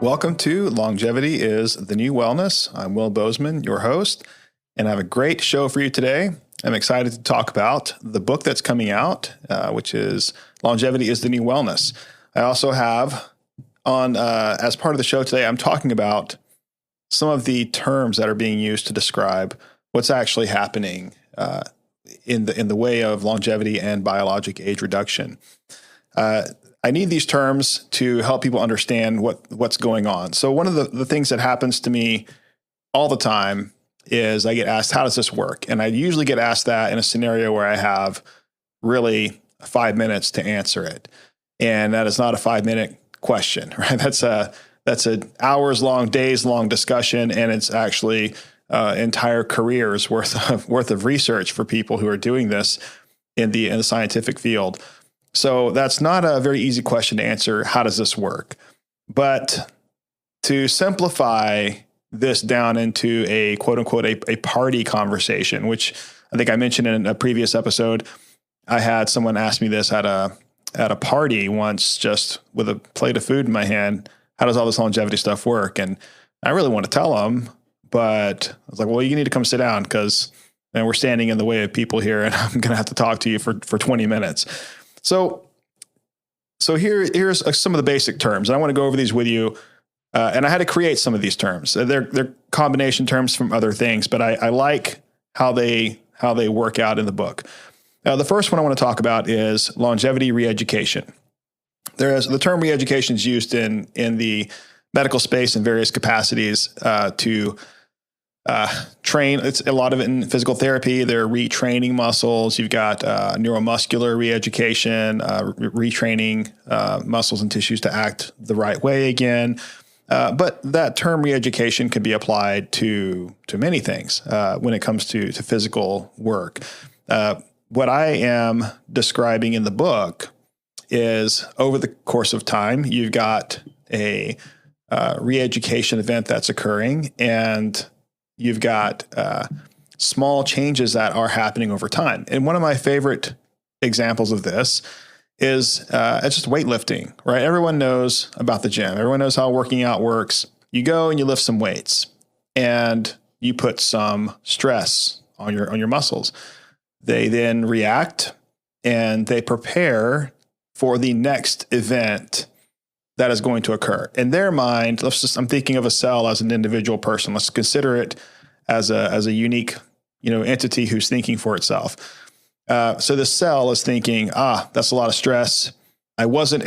Welcome to Longevity is the New Wellness. I'm Will Bozeman, your host, and I have a great show for you today. I'm excited to talk about the book that's coming out, which is Longevity is the New Wellness. I also have on, as part of the show today, I'm talking about some of the terms that are being used to describe what's actually happening in the way of longevity and biologic age reduction. I need these terms to help people understand what's going on. So one of the things that happens to me all the time is I get asked, how does this work? And I usually get asked that in a scenario where I have really 5 minutes to answer it. And that is not a 5-minute question, right? That's an hours long, days long discussion. And it's actually entire careers worth of research for people who are doing this in the scientific field. So that's not a very easy question to answer. How does this work? But to simplify this down into a quote unquote, a party conversation, which I think I mentioned in a previous episode, I had someone ask me this at a party once, just with a plate of food in my hand. How does all this longevity stuff work? And I really want to tell them, but I was like, well, you need to come sit down because we're standing in the way of people here and I'm going to have to talk to you for 20 minutes. So here's some of the basic terms. And I want to go over these with you. And I had to create some of these terms. They're combination terms from other things, but I like how they work out in the book. Now, the first one I want to talk about is longevity reeducation. The term reeducation is used in the medical space in various capacities to train. It's a lot of it in physical therapy. They're retraining muscles. You've got neuromuscular reeducation, retraining muscles and tissues to act the right way again. But that term reeducation could be applied to many things when it comes to physical work. What I am describing in the book is over the course of time, you've got a reeducation event that's occurring, and you've got small changes that are happening over time. And one of my favorite examples of this is it's just weightlifting, right? Everyone knows about the gym. Everyone knows how working out works. You go and you lift some weights, and you put some stress on your muscles. They then react, and they prepare for the next event that is going to occur. In their mind, I'm thinking of a cell as an individual person. Let's consider it as a unique, entity who's thinking for itself. So the cell is thinking, that's a lot of stress. I wasn't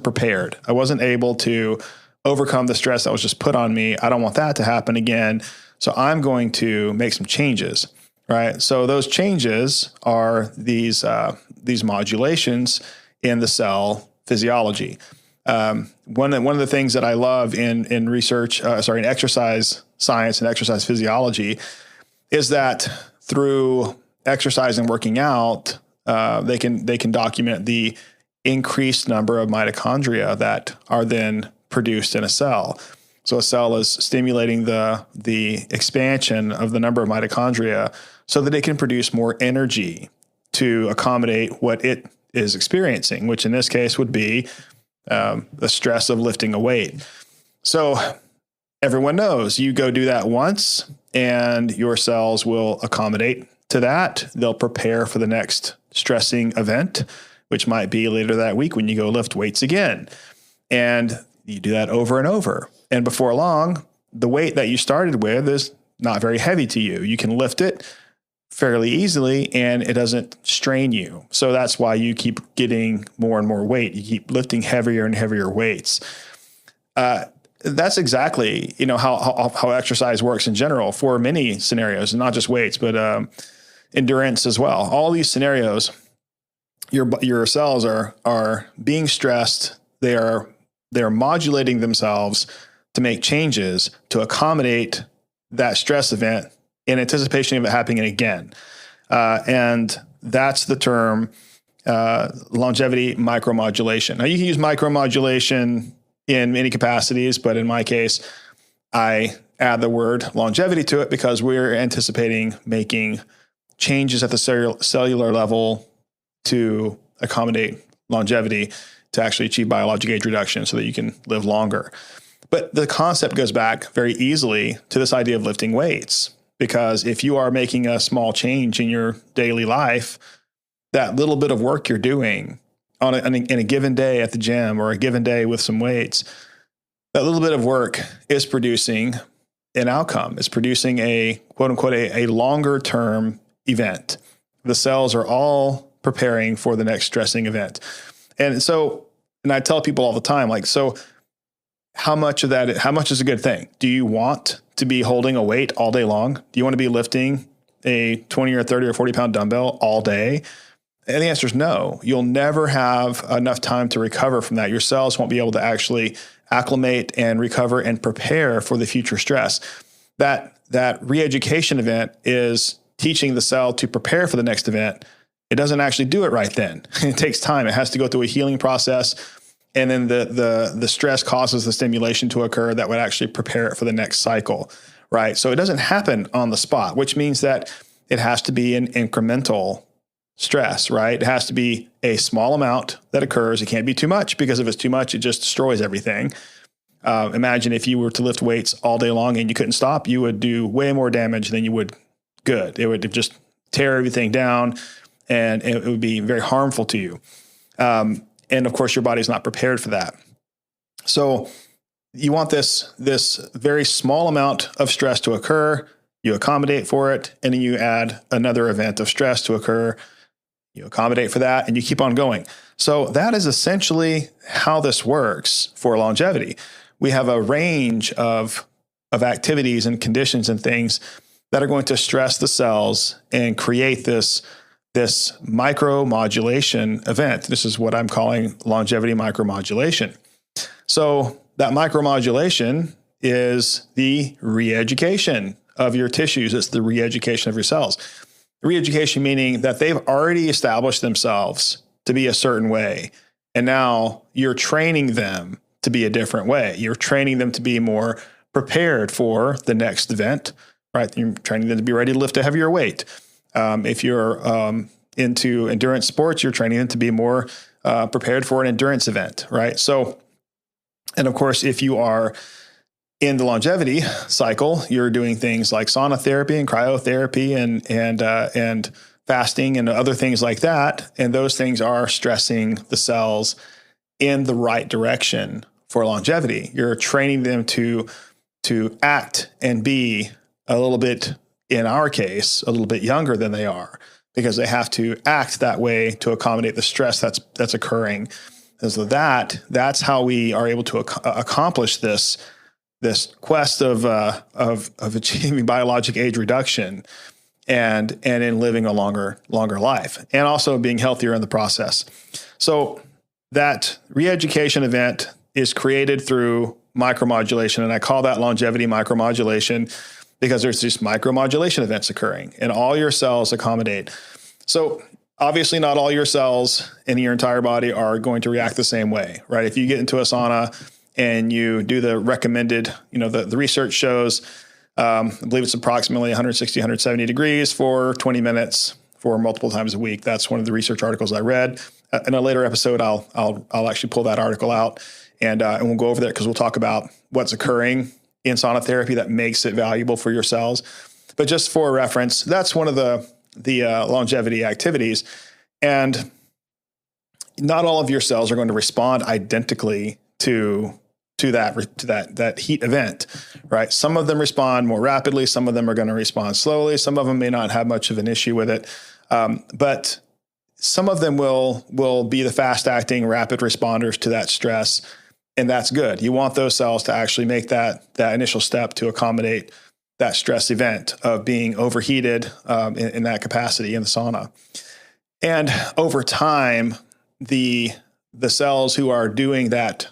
prepared. I wasn't able to overcome the stress that was just put on me. I don't want that to happen again. So I'm going to make some changes, right? So those changes are these modulations in the cell physiology. One of the things that I love in research, in exercise science and exercise physiology, is that through exercise and working out, they can document the increased number of mitochondria that are then produced in a cell. So a cell is stimulating the expansion of the number of mitochondria so that it can produce more energy to accommodate what it is experiencing, which in this case would be the stress of lifting a weight. So everyone knows you go do that once and your cells will accommodate to that. They'll prepare for the next stressing event, which might be later that week when you go lift weights again. And you do that over and over. And before long, the weight that you started with is not very heavy to you. You can lift it fairly easily and it doesn't strain you. So that's why you keep getting more and more weight. You keep lifting heavier and heavier weights. That's exactly, how exercise works in general for many scenarios, not just weights, but endurance as well. All these scenarios, your cells are being stressed. They are modulating themselves to make changes to accommodate that stress event in anticipation of it happening again. And that's the term longevity micromodulation. Now, you can use micromodulation in many capacities, but in my case, I add the word longevity to it because we're anticipating making changes at the cellular level to accommodate longevity to actually achieve biologic age reduction so that you can live longer. But the concept goes back very easily to this idea of lifting weights, because if you are making a small change in your daily life, that little bit of work you're doing in a given day at the gym or a given day with some weights, that little bit of work is producing an outcome. It's producing a quote unquote, a longer term event. The cells are all preparing for the next stressing event. And I tell people all the time, like, so how much is a good thing? Do you want to be holding a weight all day long? Do you want to be lifting a 20 or 30 or 40 pound dumbbell all day? And the answer is no. You'll never have enough time to recover from that. Your cells won't be able to actually acclimate and recover and prepare for the future stress. That re-education event is teaching the cell to prepare for the next event. It doesn't actually do it right then. It takes time. It has to go through a healing process. And then the stress causes the stimulation to occur that would actually prepare it for the next cycle, right? So it doesn't happen on the spot, which means that it has to be an incremental stress, right? It has to be a small amount that occurs. It can't be too much, because if it's too much, it just destroys everything. Imagine if you were to lift weights all day long and you couldn't stop, you would do way more damage than you would good. It would just tear everything down, and it would be very harmful to you. And of course, your body's not prepared for that. So you want this very small amount of stress to occur. You accommodate for it, and then you add another event of stress to occur. You accommodate for that, and you keep on going. So that is essentially how this works for longevity. We have a range of activities and conditions and things that are going to stress the cells and create this micromodulation event. This is what I'm calling longevity micromodulation. So that micromodulation is the re-education of your tissues. It's the re-education of your cells. Re-education meaning that they've already established themselves to be a certain way, and now you're training them to be a different way. You're training them to be more prepared for the next event, right? You're training them to be ready to lift a heavier weight. If you're into endurance sports, you're training them to be more prepared for an endurance event, right? So, and of course, if you are in the longevity cycle, you're doing things like sauna therapy and cryotherapy and fasting and other things like that. And those things are stressing the cells in the right direction for longevity. You're training them to act and be a little bit, in our case, a little bit younger than they are, because they have to act that way to accommodate the stress that's occurring. And so that's how we are able to accomplish this quest of achieving biologic age reduction and in living a longer life, and also being healthier in the process. So that re-education event is created through micromodulation, and I call that longevity micromodulation because there's these micromodulation events occurring, and all your cells accommodate. So obviously not all your cells in your entire body are going to react the same way, right? If you get into a sauna and you do the recommended, the research shows, I believe it's approximately 160, 170 degrees for 20 minutes for multiple times a week. That's one of the research articles I read. In a later episode, I'll actually pull that article out and we'll go over that, because we'll talk about what's occurring in sauna therapy that makes it valuable for your cells. But just for reference, that's one of the longevity activities. And not all of your cells are going to respond identically to that heat event, right? Some of them respond more rapidly. Some of them are going to respond slowly. Some of them may not have much of an issue with it. But some of them will be the fast acting, rapid responders to that stress. And that's good. You want those cells to actually make that initial step to accommodate that stress event of being overheated in that capacity in the sauna. And over time, the cells who are doing that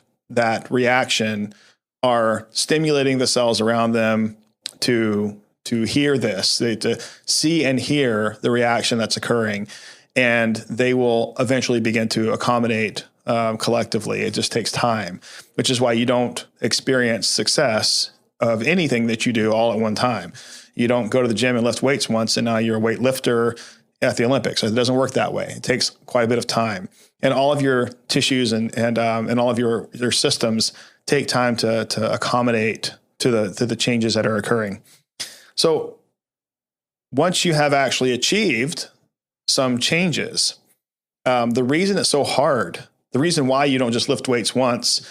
reaction are stimulating the cells around them to hear this, to see and hear the reaction that's occurring, and they will eventually begin to accommodate collectively. It just takes time, which is why you don't experience success of anything that you do all at one time. You don't go to the gym and lift weights once and now you're a weightlifter at the Olympics. It doesn't work that way. It takes quite a bit of time, and all of your tissues and all of your systems take time to accommodate to the changes that are occurring. So once you have actually achieved some changes, the reason it's so hard, the reason why you don't just lift weights once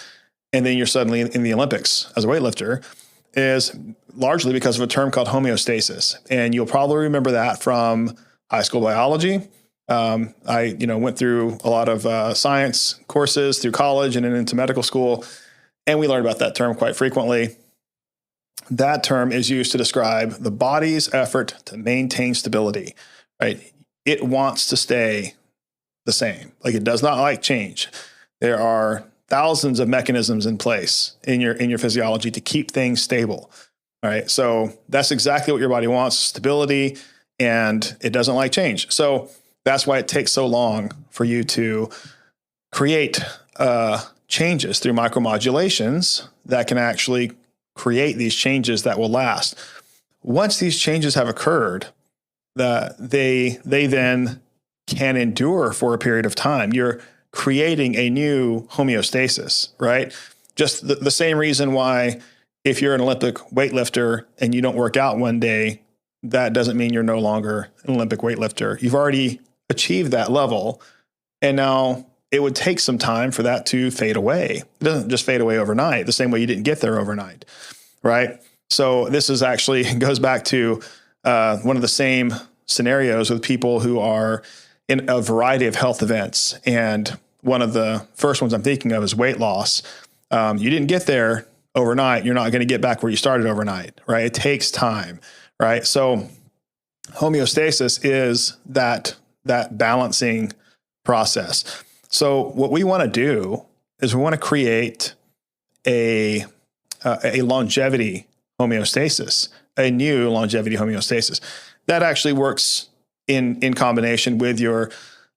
and then you're suddenly in the Olympics as a weightlifter is largely because of a term called homeostasis. And you'll probably remember that from high school biology. I went through a lot of science courses through college and then into medical school, and we learned about that term quite frequently. That term is used to describe the body's effort to maintain stability, right? It wants to stay the same. Like, it does not like change. There are thousands of mechanisms in place in your physiology to keep things stable. All right. So that's exactly what your body wants, stability, and it doesn't like change. So that's why it takes so long for you to create changes through micromodulations that can actually create these changes that will last. Once these changes have occurred, they then can endure for a period of time. You're creating a new homeostasis, right? Just the same reason why if you're an Olympic weightlifter and you don't work out one day, that doesn't mean you're no longer an Olympic weightlifter. You've already achieved that level, and now it would take some time for that to fade away. It doesn't just fade away overnight, the same way you didn't get there overnight, right? So this is actually goes back to one of the same scenarios with people who are in a variety of health events. And one of the first ones I'm thinking of is weight loss. You didn't get there overnight. You're not going to get back where you started overnight, right? It takes time, right? So homeostasis is that balancing process. So what we want to do is we want to create a longevity homeostasis, a new longevity homeostasis that actually works in combination with your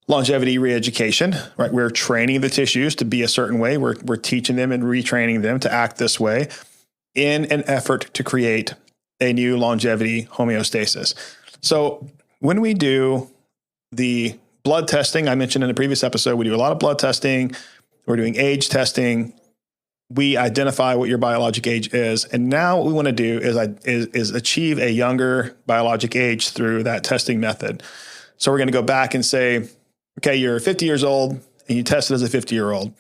longevity re-education, right? We're training the tissues to be a certain way. We're teaching them and retraining them to act this way in an effort to create a new longevity homeostasis. So when we do the blood testing, I mentioned in the previous episode, we do a lot of blood testing. We're doing age testing. We identify what your biologic age is. And now what we want to do is achieve a younger biologic age through that testing method. So we're going to go back and say, okay, you're 50 years old and you tested as a 50-year-old.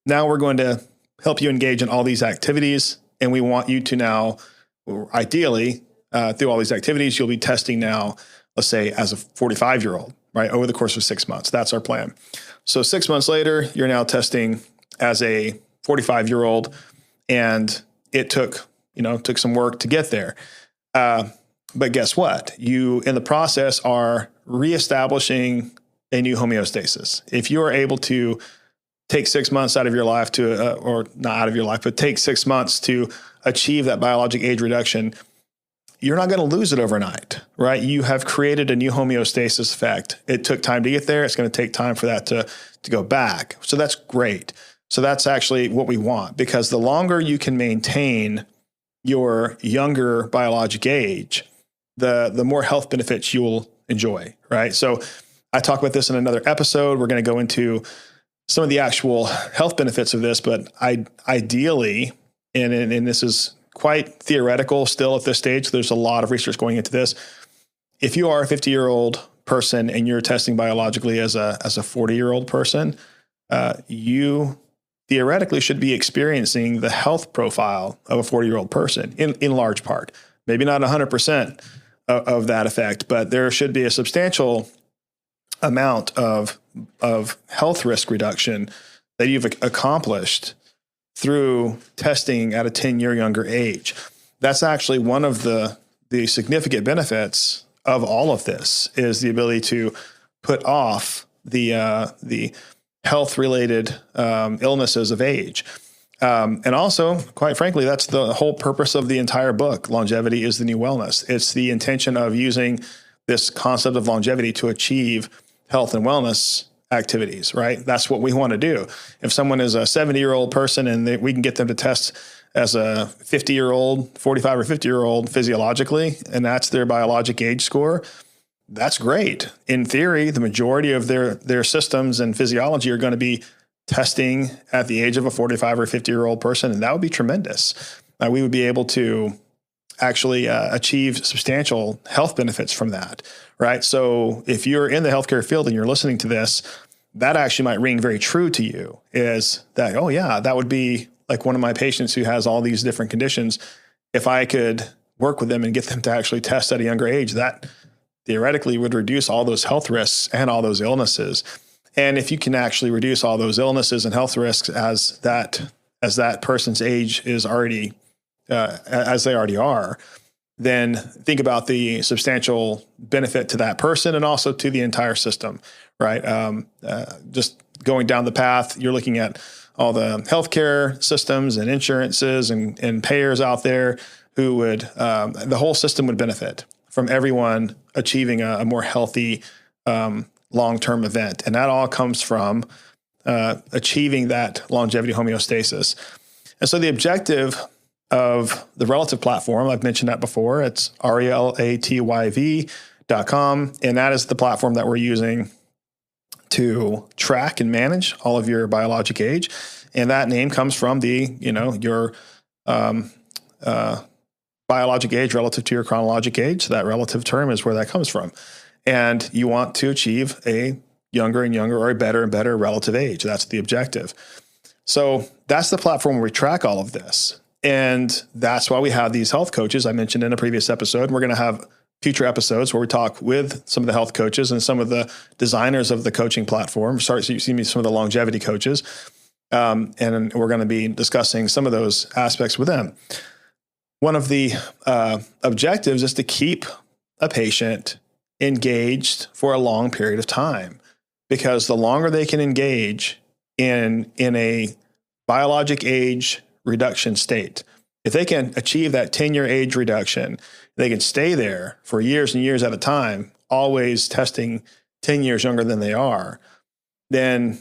Now we're going to help you engage in all these activities. And we want you to now, ideally, through all these activities, you'll be testing now, let's say, as a 45-year-old, right? Over the course of 6 months. That's our plan. So 6 months later, you're now testing as a 45-year-old, and it took some work to get there. But guess what? You, in the process, are reestablishing a new homeostasis. If you are able to take 6 months out of your life or not out of your life, but take 6 months to achieve that biologic age reduction, you're not going to lose it overnight, right? You have created a new homeostasis effect. It took time to get there. It's going to take time for that to go back. So that's great. So that's actually what we want, because the longer you can maintain your younger biologic age, the more health benefits you will enjoy, right? So I talk about this in another episode. We're going to go into some of the actual health benefits of this, but ideally, and this is quite theoretical still at this stage, there's a lot of research going into this. If you are a 50-year-old person and you're testing biologically as a 40-year-old person, you theoretically should be experiencing the health profile of a 40-year-old person in large part. Maybe not 100% of that effect, but there should be a substantial amount of health risk reduction that you've accomplished through testing at a 10-year younger age. That's actually one of the significant benefits of all of this, is the ability to put off the health-related illnesses of age. And also, quite frankly, that's the whole purpose of the entire book. Longevity is the new wellness. It's the intention of using this concept of longevity to achieve health and wellness activities, right? That's what we want to do. If someone is a 70-year-old person and we can get them to test as a 50-year-old, 45 or 50-year-old physiologically, and that's their biologic age score, that's great. In theory, the majority of their systems and physiology are going to be testing at the age of a 45 or 50-year-old person, and that would be tremendous. We would be able to actually achieve substantial health benefits from that, right? So if you're in the healthcare field and you're listening to this, that actually might ring very true to you, is that, oh yeah, that would be like one of my patients who has all these different conditions. If I could work with them and get them to actually test at a younger age, that theoretically would reduce all those health risks and all those illnesses. And if you can actually reduce all those illnesses and health risks as that person's age is already, as they already are, then think about the substantial benefit to that person and also to the entire system, right? Just going down the path, you're looking at all the healthcare systems and insurances and payers out there who would, the whole system would benefit from everyone achieving a more healthy long-term event. And that all comes from achieving that longevity homeostasis. And so the objective of the relative platform, I've mentioned that before, it's relatyv.com. And that is the platform that we're using to track and manage all of your biologic age. And that name comes from your biologic age relative to your chronologic age. So that relative term is where that comes from. And you want to achieve a younger and younger or a better and better relative age. That's the objective. So that's the platform where we track all of this. And that's why we have these health coaches I mentioned in a previous episode. And we're going to have future episodes where we talk with some of the health coaches and some of the designers of the coaching platform. Some of the longevity coaches. And we're going to be discussing some of those aspects with them. One of the objectives is to keep a patient engaged for a long period of time, because the longer they can engage in a biologic age reduction state, if they can achieve that 10-year age reduction, they can stay there for years and years at a time, always testing 10 years younger than they are, then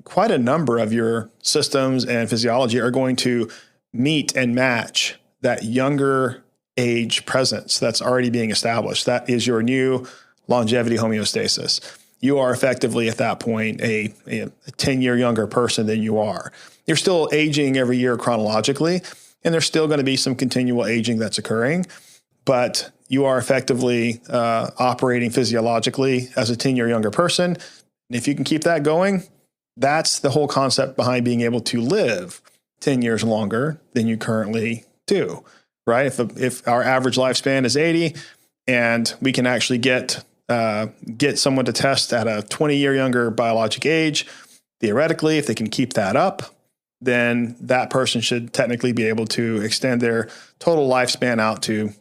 quite a number of your systems and physiology are going to meet and match that younger age presence that's already being established. That is your new longevity homeostasis. You are effectively at that point a 10-year younger person than you are. You're still aging every year chronologically, and there's still going to be some continual aging that's occurring, but you are effectively operating physiologically as a 10-year younger person. And if you can keep that going, that's the whole concept behind being able to live 10 years longer than you currently do, right? If our average lifespan is 80 and we can actually get someone to test at a 20-year younger biologic age, theoretically, if they can keep that up, then that person should technically be able to extend their total lifespan out to,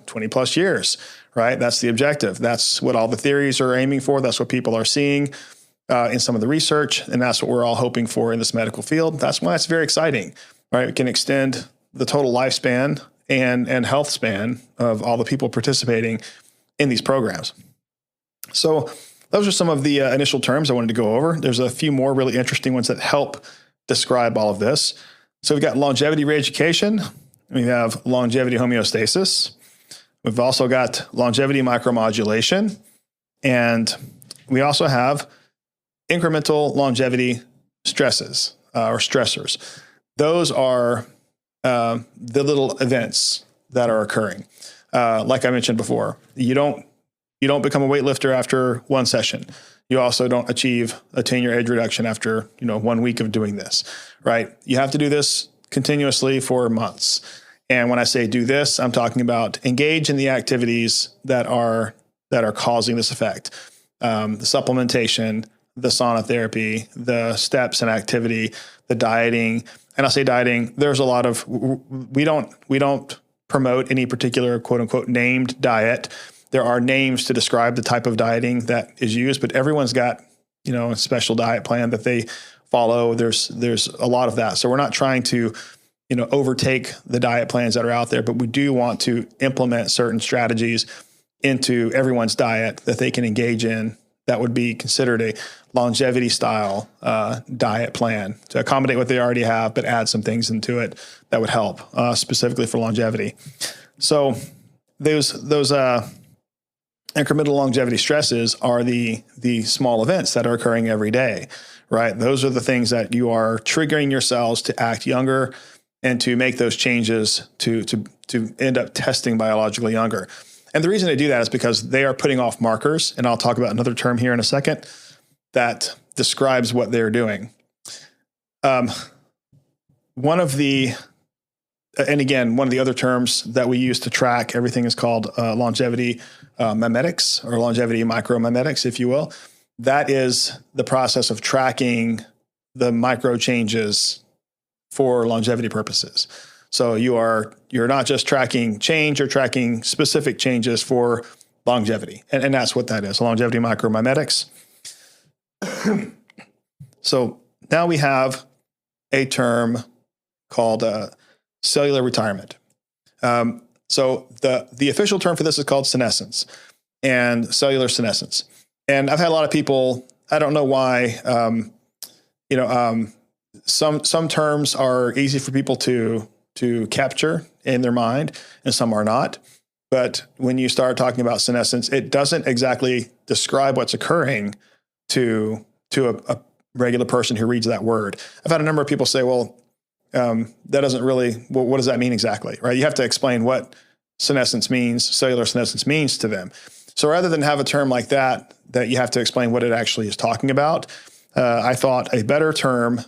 20 plus years, right? That's the objective. That's what all the theories are aiming for. That's what people are seeing in some of the research. And that's what we're all hoping for in this medical field. That's why it's very exciting, right? We can extend the total lifespan and health span of all the people participating in these programs. So those are some of the initial terms I wanted to go over. There's a few more really interesting ones that help describe all of this. So we've got longevity reeducation. We have longevity homeostasis. We've also got longevity micromodulation. And we also have incremental longevity stresses or stressors. Those are the little events that are occurring. Like I mentioned before, you don't become a weightlifter after one session. You also don't achieve a 10-year age reduction after 1 week of doing this, right? You have to do this continuously for months. And when I say do this, I'm talking about engage in the activities that are causing this effect. The supplementation, the sauna therapy, the steps and activity, the dieting. And I'll say dieting, there's a lot of, we don't promote any particular quote unquote named diet. There are names to describe the type of dieting that is used, but everyone's got, a special diet plan that they follow. There's a lot of that. So we're not trying to, overtake the diet plans that are out there, but we do want to implement certain strategies into everyone's diet that they can engage in that would be considered a longevity style diet plan to accommodate what they already have, but add some things into it that would help specifically for longevity. So those incremental longevity stresses are the small events that are occurring every day, right? Those are the things that you are triggering your cells to act younger and to make those changes to end up testing biologically younger. And the reason they do that is because they are putting off markers, and I'll talk about another term here in a second that describes what they're doing. One of the other terms that we use to track everything is called longevity mimetics, or longevity micromimetics, if you will. That is the process of tracking the micro changes for longevity purposes. So you're not just tracking change, you're tracking specific changes for longevity. And that's what that is, longevity micromimetics. So now we have a term called cellular retirement. So the official term for this is called senescence and cellular senescence. And I've had a lot of people, I don't know why, some terms are easy for people to capture in their mind and some are not. But when you start talking about senescence, it doesn't exactly describe what's occurring to a regular person who reads that word. I've had a number of people say, well, that doesn't really, well, what does that mean exactly, right? You have to explain what senescence means, cellular senescence means to them. So rather than have a term like that you have to explain what it actually is talking about, I thought a better term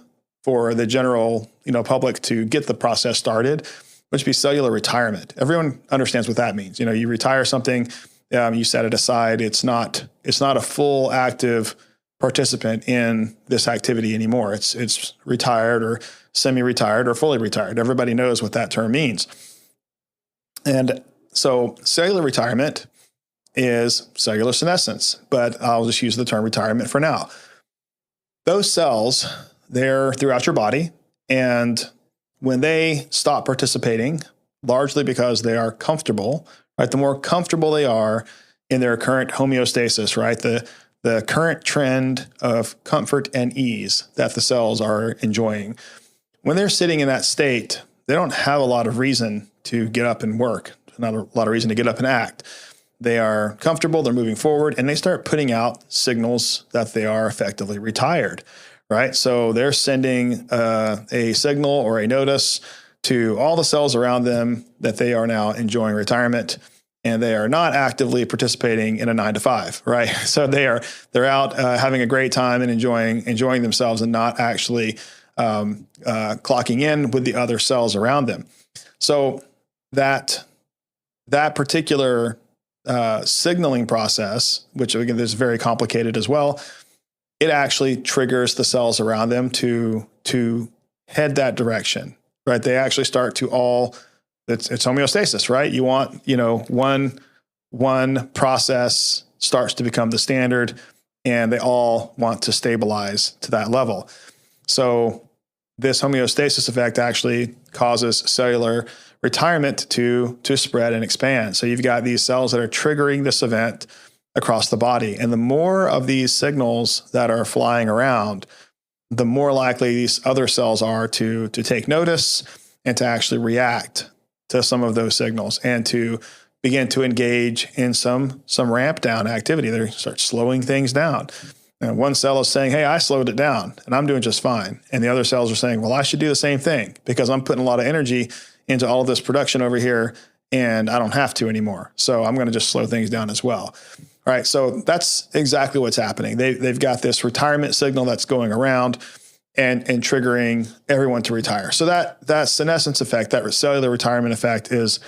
for the general, public to get the process started would be cellular retirement. Everyone understands what that means. You retire something, you set it aside. It's not a full active participant in this activity anymore. It's retired or semi-retired or fully retired. Everybody knows what that term means. And so cellular retirement is cellular senescence, but I'll just use the term retirement for now. Those cells, they're throughout your body, and when they stop participating, largely because they are comfortable, right? The more comfortable they are in their current homeostasis, right? The current trend of comfort and ease that the cells are enjoying. When they're sitting in that state, they don't have a lot of reason to get up and work, not a lot of reason to get up and act. They are comfortable, they're moving forward, and they start putting out signals that they are effectively retired, right? So they're sending a signal or a notice to all the cells around them that they are now enjoying retirement, and they are not actively participating in a 9-to-5, right? So they're out having a great time and enjoying themselves, and not actually clocking in with the other cells around them. So that particular signaling process, which again is very complicated as well, it actually triggers the cells around them to head that direction, right? They actually start to it's homeostasis, right? You want, one process starts to become the standard, and they all want to stabilize to that level. So this homeostasis effect actually causes cellular retirement to spread and expand. So you've got these cells that are triggering this event across the body. And the more of these signals that are flying around, the more likely these other cells are to take notice and to actually react to some of those signals and to begin to engage in some ramp down activity. They start slowing things down. And one cell is saying, hey, I slowed it down and I'm doing just fine. And the other cells are saying, well, I should do the same thing because I'm putting a lot of energy into all of this production over here and I don't have to anymore. So I'm going to just slow things down as well. All right. So that's exactly what's happening. They've got this retirement signal that's going around and triggering everyone to retire. So that senescence effect, that cellular retirement effect is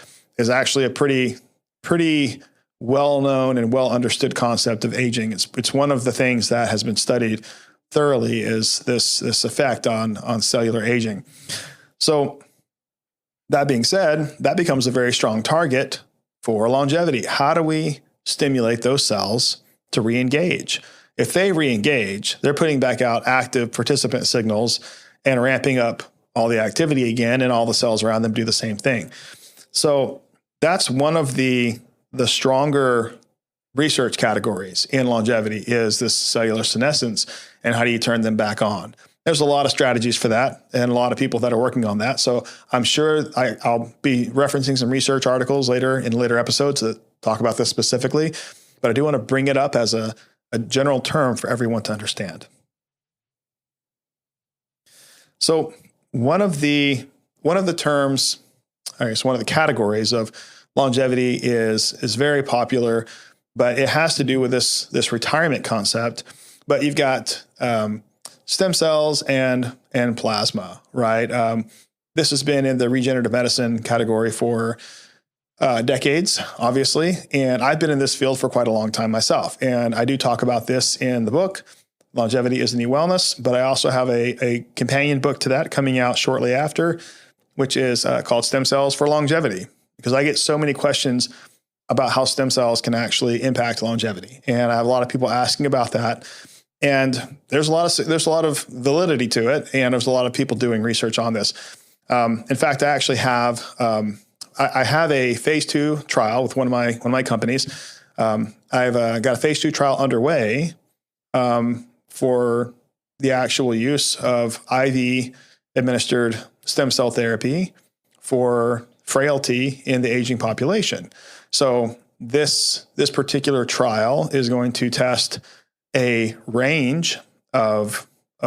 actually a pretty well-known and well-understood concept of aging. It's one of the things that has been studied thoroughly is this effect on cellular aging. So that being said, that becomes a very strong target for longevity. How do we stimulate those cells to re-engage? If they re-engage, they're putting back out active participant signals and ramping up all the activity again, and all the cells around them do the same thing. So that's one of the stronger research categories in longevity is this cellular senescence, and how do you turn them back on? There's a lot of strategies for that and a lot of people that are working on that. So I'm sure I'll be referencing some research articles in later episodes that talk about this specifically. but I do want to bring it up as a general term for everyone to understand. So one of the terms, I guess one of the categories of longevity is very popular, but it has to do with this retirement concept. But you've got stem cells and plasma, right? This has been in the regenerative medicine category for decades, obviously, and I've been in this field for quite a long time myself. And I do talk about this in the book, Longevity is the New Wellness, but I also have a companion book to that coming out shortly after, which is called Stem Cells for Longevity, because I get so many questions about how stem cells can actually impact longevity. And I have a lot of people asking about that. And there's a lot of validity to it, and there's a lot of people doing research on this. In fact, I actually have I have a phase 2 trial with one of my companies. I've got a phase 2 trial underway for the actual use of IV administered stem cell therapy for frailty in the aging population. So this particular trial is going to test a range of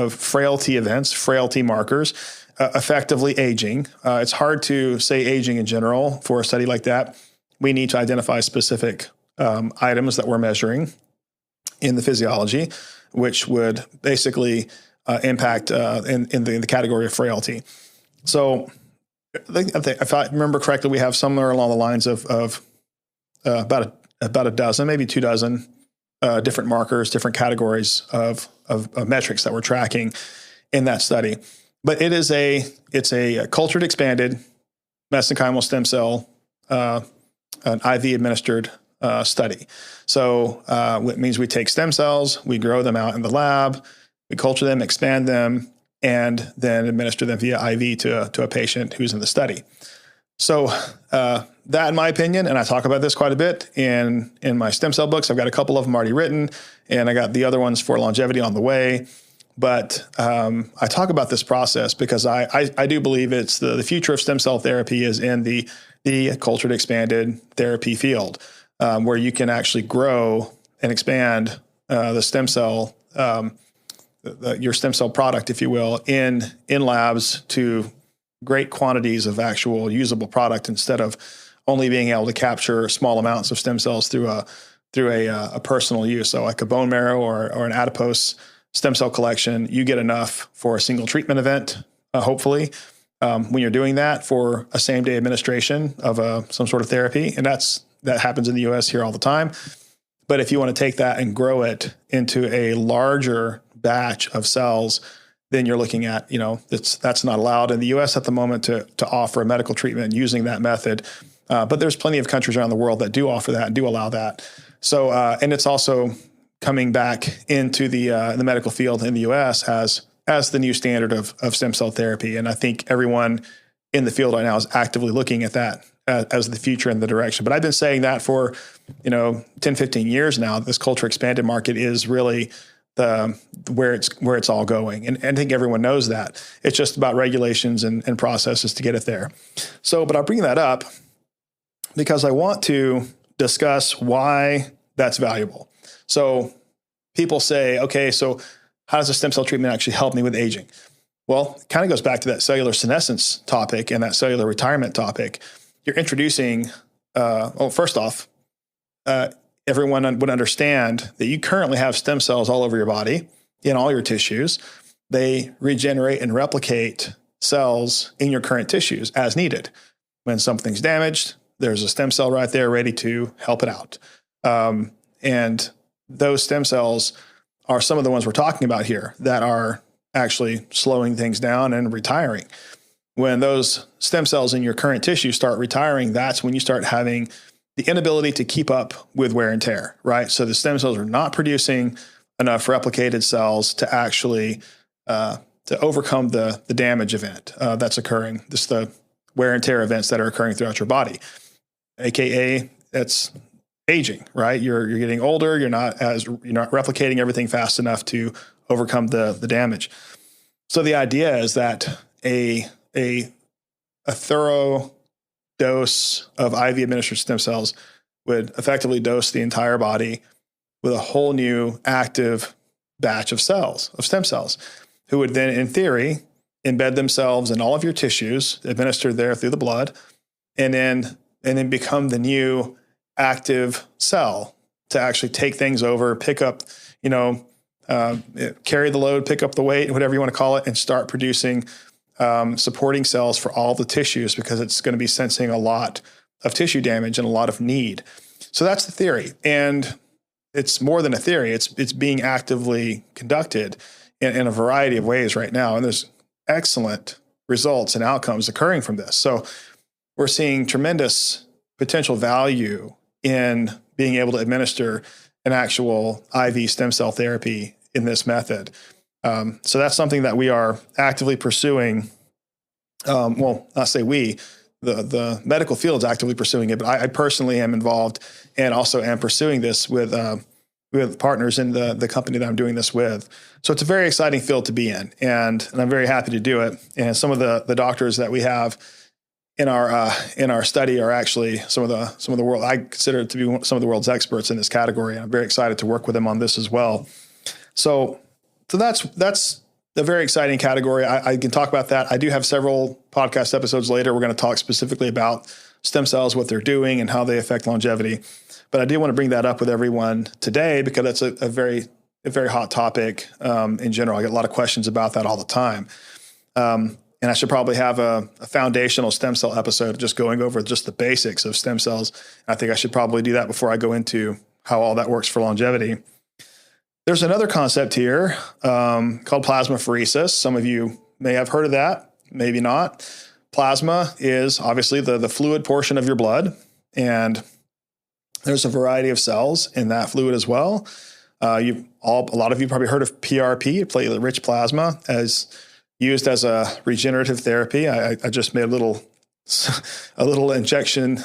frailty events, frailty markers, effectively aging. It's hard to say aging in general for a study like that. We need to identify specific items that we're measuring in the physiology, which would basically impact in the category of frailty. So I think if I remember correctly, we have somewhere along the lines of about a dozen, maybe 2 dozen different markers, different categories of metrics that we're tracking in that study. But it's a cultured expanded mesenchymal stem cell, an IV administered study. So it means we take stem cells, we grow them out in the lab, we culture them, expand them, and then administer them via IV to a patient who's in the study. So that, in my opinion, and I talk about this quite a bit in my stem cell books. I've got a couple of them already written, and I got the other ones for longevity on the way. But I talk about this process because I do believe it's the future of stem cell therapy is in the cultured expanded therapy field, where you can actually grow and expand the stem cell, your stem cell product, if you will, in labs to great quantities of actual usable product instead of only being able to capture small amounts of stem cells through a personal use. So like a bone marrow or an adipose stem cell collection, you get enough for a single treatment event, hopefully, when you're doing that for a same day administration of some sort of therapy. And that happens in the US here all the time. But if you want to take that and grow it into a larger batch of cells, then you're looking at, that's not allowed in the US at the moment to offer a medical treatment using that method. But there's plenty of countries around the world that do offer that and do allow that. So, and it's also coming back into the medical field in the US as the new standard of stem cell therapy. And I think everyone in the field right now is actively looking at that as the future and the direction. But I've been saying that for, 10, 15 years now. This culture expanded market is really where it's all going. And I think everyone knows that. It's just about regulations and processes to get it there. So, but I'll bring that up because I want to discuss why that's valuable. So people say, okay, so how does a stem cell treatment actually help me with aging? Well, it kind of goes back to that cellular senescence topic and that cellular retirement topic. You're introducing, first off, everyone would understand that you currently have stem cells all over your body, in all your tissues. They regenerate and replicate cells in your current tissues as needed. When something's damaged, there's a stem cell right there ready to help it out. And those stem cells are some of the ones we're talking about here that are actually slowing things down and retiring. When those stem cells in your current tissue start retiring, that's when you start having the inability to keep up with wear and tear, right? So the stem cells are not producing enough replicated cells to actually to overcome the damage event that's occurring, just the wear and tear events that are occurring throughout your body, AKA that's aging, right? You're getting older. You're not replicating everything fast enough to overcome the damage. So the idea is that a thorough dose of IV administered stem cells would effectively dose the entire body with a whole new active batch of cells, of stem cells, who would then, in theory, embed themselves in all of your tissues, administered there through the blood, and then become the new active cell to actually take things over, pick up, carry the load, pick up the weight, whatever you want to call it, and start producing supporting cells for all the tissues, because it's going to be sensing a lot of tissue damage and a lot of need. So that's the theory. And it's more than a theory. It's being actively conducted in a variety of ways right now. And there's excellent results and outcomes occurring from this. So we're seeing tremendous potential value in being able to administer an actual IV stem cell therapy in this method. So that's something that we are actively pursuing. Not say we, the medical field is actively pursuing it, but I personally am involved and also am pursuing this with partners in the company that I'm doing this with. So it's a very exciting field to be in, and I'm very happy to do it. And some of the doctors that we have in our study are actually some of the world, I consider it to be some of the world's experts in this category. And I'm very excited to work with them on this as well. So that's a very exciting category. I can talk about that. I do have several podcast episodes later. We're going to talk specifically about stem cells, what they're doing, and how they affect longevity. But I do want to bring that up with everyone today because that's a very hot topic in general. I get a lot of questions about that all the time. And I should probably have a foundational stem cell episode just going over just the basics of stem cells. I think I should probably do that before I go into how all that works for longevity. There's another concept here called plasmapheresis. Some of you may have heard of that, maybe not. Plasma is obviously the fluid portion of your blood, and there's a variety of cells in that fluid as well. A lot of you probably heard of PRP, platelet-rich plasma, as used as a regenerative therapy. I just made a little injection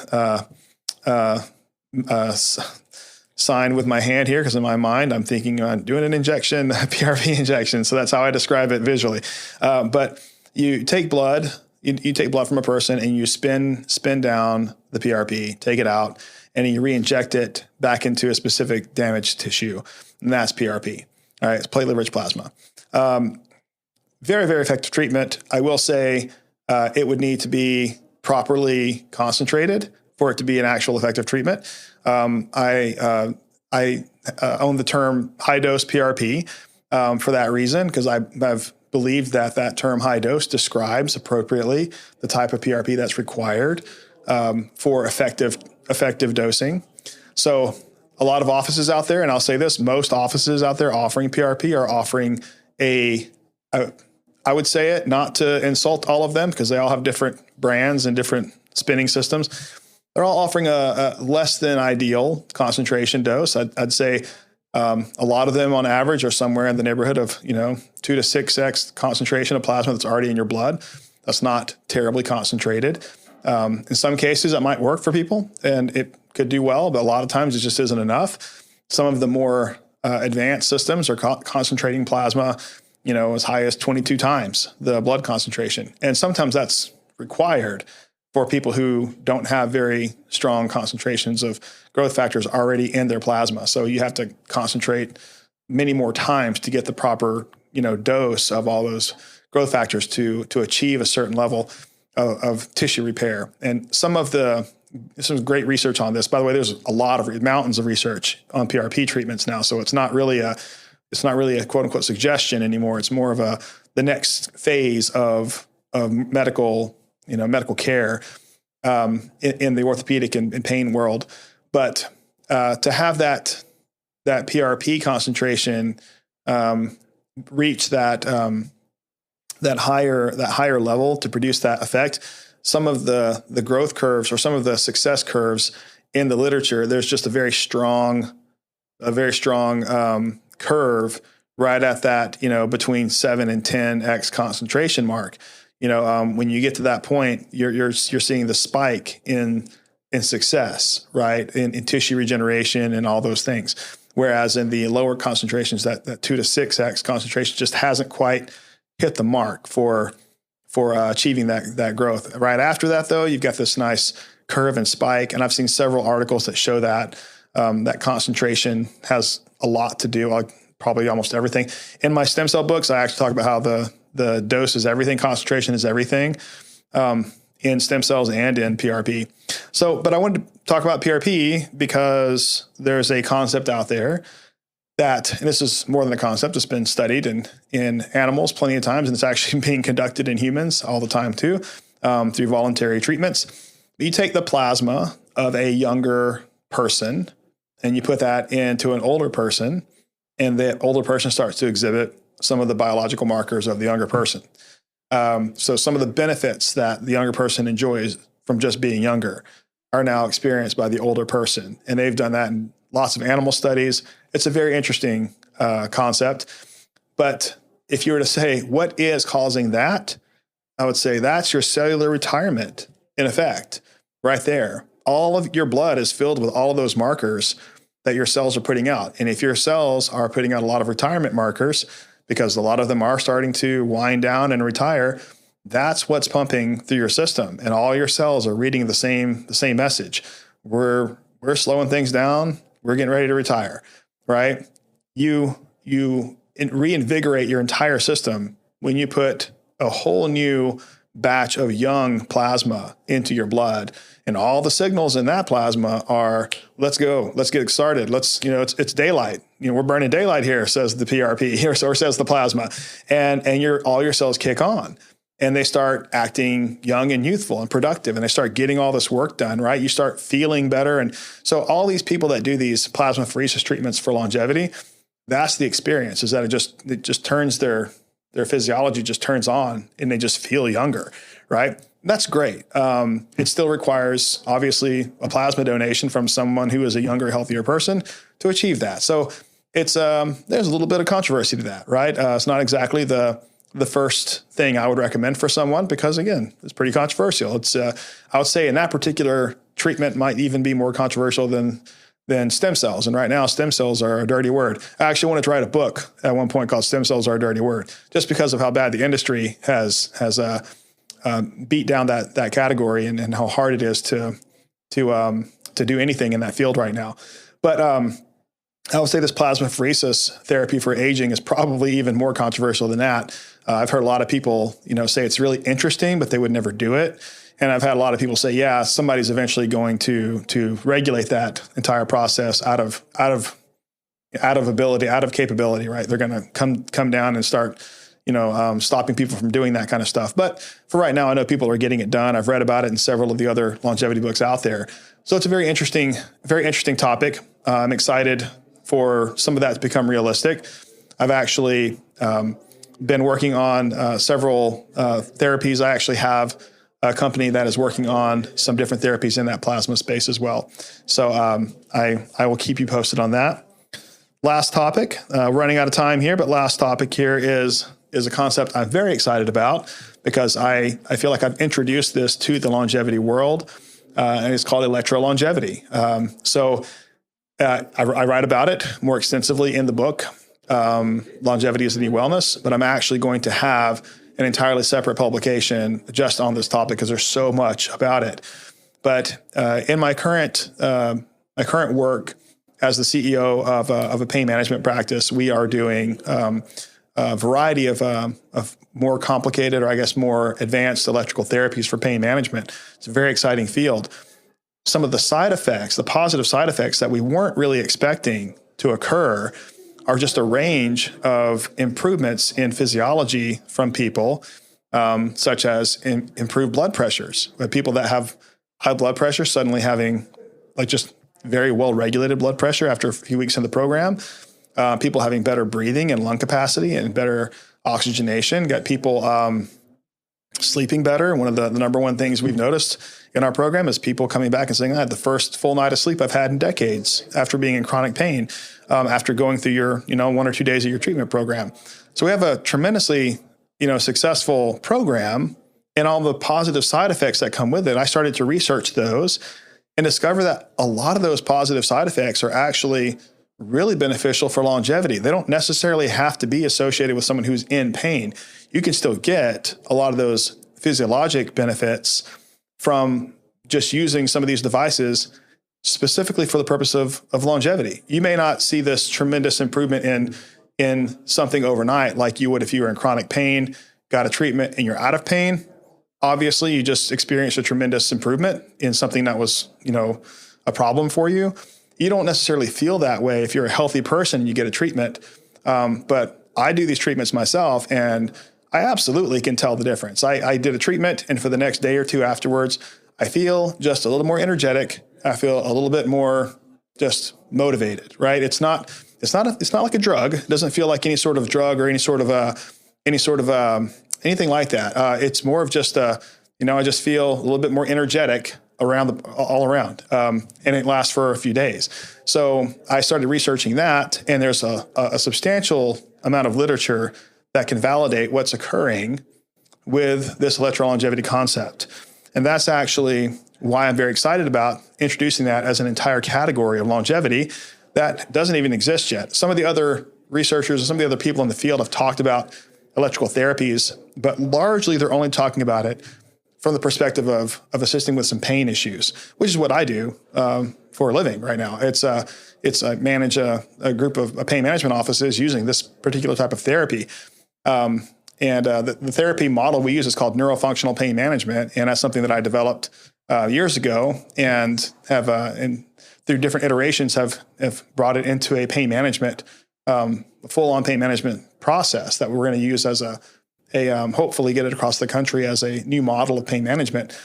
sign with my hand here, because in my mind I'm thinking on doing an injection, a PRP injection. So that's how I describe it visually. But you take blood, you take blood from a person, and you spin down the PRP, take it out, and you re-inject it back into a specific damaged tissue, and that's PRP. All right, it's platelet-rich plasma. Very, very effective treatment. I will say it would need to be properly concentrated for it to be an actual effective treatment. I own the term high dose PRP for that reason, because I've believed that term high dose describes appropriately the type of PRP that's required for effective dosing. So a lot of offices out there, and I'll say this, most offices out there offering PRP are offering I would say it not to insult all of them, because they all have different brands and different spinning systems. They're all offering a less than ideal concentration dose. I'd say a lot of them on average are somewhere in the neighborhood of 2 to 6x concentration of plasma that's already in your blood. That's not terribly concentrated. In some cases, that might work for people, and it could do well, but a lot of times it just isn't enough. Some of the more advanced systems are concentrating plasma as high as 22 times the blood concentration. And sometimes that's required for people who don't have very strong concentrations of growth factors already in their plasma. So you have to concentrate many more times to get the proper, dose of all those growth factors to achieve a certain level of tissue repair. And some great research on this. By the way, there's a lot of mountains of research on PRP treatments now. So it's not really a quote unquote suggestion anymore. It's more of the next phase of medical care in the orthopedic and pain world. But to have that PRP concentration reach that higher level to produce that effect, some of the growth curves or some of the success curves in the literature, there's just a very strong curve right at that, between 7 and 10x concentration mark. When you get to that point, you're seeing the spike in success, right? In tissue regeneration and all those things. Whereas in the lower concentrations, that 2 to 6x concentration just hasn't quite hit the mark for achieving that growth. Right after that, though, you've got this nice curve and spike. And I've seen several articles that show that that concentration has a lot to do, like probably almost everything. In my stem cell books, I actually talk about how the dose is everything, concentration is everything, in stem cells and in PRP. So, but I wanted to talk about PRP because there's a concept out there that, and this is more than a concept, it's been studied in animals plenty of times, and it's actually being conducted in humans all the time too, through voluntary treatments. You take the plasma of a younger person and you put that into an older person, and the older person starts to exhibit some of the biological markers of the younger person. So some of the benefits that the younger person enjoys from just being younger are now experienced by the older person. And they've done that in lots of animal studies. It's a very interesting concept. But if you were to say, what is causing that? I would say that's your cellular retirement, in effect, right there. All of your blood is filled with all of those markers that your cells are putting out. And if your cells are putting out a lot of retirement markers, because a lot of them are starting to wind down and retire, that's what's pumping through your system. And all your cells are reading the same message. We're slowing things down. We're getting ready to retire, right? You reinvigorate your entire system when you put a whole new batch of young plasma into your blood, and all the signals in that plasma are, let's go, let's get started. It's daylight. We're burning daylight here, says the PRP, or says the plasma, and all your cells kick on, and they start acting young and youthful and productive, and they start getting all this work done, right? You start feeling better. And so all these people that do these plasmapheresis treatments for longevity, that's the experience, is that it just turns their physiology just turns on, and they just feel younger, right? That's great. It still requires, obviously, a plasma donation from someone who is a younger, healthier person to achieve that. So it's there's a little bit of controversy to that, right? It's not exactly the first thing I would recommend for someone because, again, it's pretty controversial. It's I would say in that particular treatment might even be more controversial than stem cells. And right now, stem cells are a dirty word. I actually wanted to write a book at one point called "Stem Cells Are a Dirty Word," just because of how bad the industry has beat down that category and how hard it is to do anything in that field right now. But I would say this plasmapheresis therapy for aging is probably even more controversial than that. I've heard a lot of people, say it's really interesting, but they would never do it. And I've had a lot of people say, yeah, somebody's eventually going to regulate that entire process out of ability, out of capability, right? They're going to come down and start, stopping people from doing that kind of stuff. But for right now, I know people are getting it done. I've read about it in several of the other longevity books out there. So it's a very interesting topic. I'm excited for some of that to become realistic. I've actually been working on several therapies. I actually have a company that is working on some different therapies in that plasma space as well. So I will keep you posted on that. Last topic, running out of time here, but last topic here is a concept I'm very excited about because I feel like I've introduced this to the longevity world, and it's called electrolongevity. I write about it more extensively in the book, Longevity is the New Wellness, but I'm actually going to have an entirely separate publication just on this topic because there's so much about it. But in my current work as the CEO of a pain management practice, we are doing a variety of more complicated, or I guess more advanced electrical therapies for pain management. It's a very exciting field. Some of the side effects, the positive side effects that we weren't really expecting to occur, are just a range of improvements in physiology from people, such as improved blood pressures. People that have high blood pressure suddenly having just very well-regulated blood pressure after a few weeks in the program. People having better breathing and lung capacity and better oxygenation. Got people sleeping better. One of the number one things we've noticed in our program is people coming back and saying, I had the first full night of sleep I've had in decades after being in chronic pain, after going through your 1 or 2 days of your treatment program. So we have a tremendously, successful program, and all the positive side effects that come with it. I started to research those and discover that a lot of those positive side effects are actually really beneficial for longevity. They don't necessarily have to be associated with someone who's in pain. You can still get a lot of those physiologic benefits from just using some of these devices specifically for the purpose of longevity. You may not see this tremendous improvement in something overnight like you would if you were in chronic pain, got a treatment, and you're out of pain. Obviously, you just experienced a tremendous improvement in something that was, a problem for you. You don't necessarily feel that way if you're a healthy person and you get a treatment. But I do these treatments myself, and I absolutely can tell the difference. I did a treatment, and for the next day or two afterwards, I feel just a little more energetic. I feel a little bit more just motivated, right? It's not like a drug. It doesn't feel like any sort of drug or anything like that. It's more of just I just feel a little bit more energetic all around. And it lasts for a few days. So I started researching that, and there's a substantial amount of literature that can validate what's occurring with this electrolongevity concept. And that's actually why I'm very excited about introducing that as an entire category of longevity that doesn't even exist yet. Some of the other researchers and some of the other people in the field have talked about electrical therapies, but largely they're only talking about it from the perspective of assisting with some pain issues, which is what I do for a living right now. I manage a group of pain management offices using this particular type of therapy. The therapy model we use is called neurofunctional pain management, and that's something that I developed years ago, and have through different iterations have brought it into a pain management, full-on pain management process that we're going to use as a hopefully get it across the country as a new model of pain management.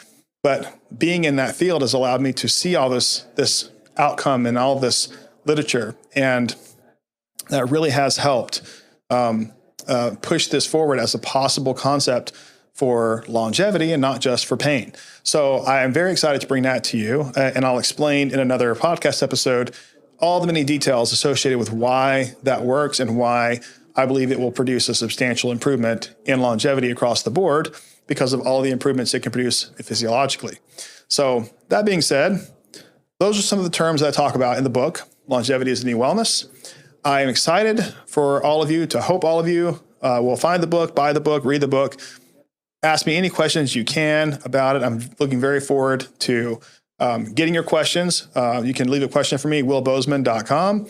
But being in that field has allowed me to see all this outcome and all this literature, and that really has helped push this forward as a possible concept for longevity and not just for pain. So I am very excited to bring that to you, and I'll explain in another podcast episode all the many details associated with why that works and why I believe it will produce a substantial improvement in longevity across the board because of all the improvements it can produce physiologically. So that being said, those are some of the terms that I talk about in the book, Longevity is the New Wellness. I am excited for all of you to hope all of you will find the book, buy the book, read the book. Ask me any questions you can about it. I'm looking very forward to getting your questions. You can leave a question for me, willbozeman.com.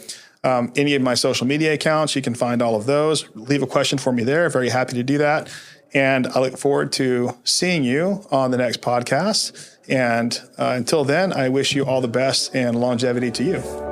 Any of my social media accounts, you can find all of those. Leave a question for me there. Very happy to do that. And I look forward to seeing you on the next podcast. And until then, I wish you all the best and longevity to you.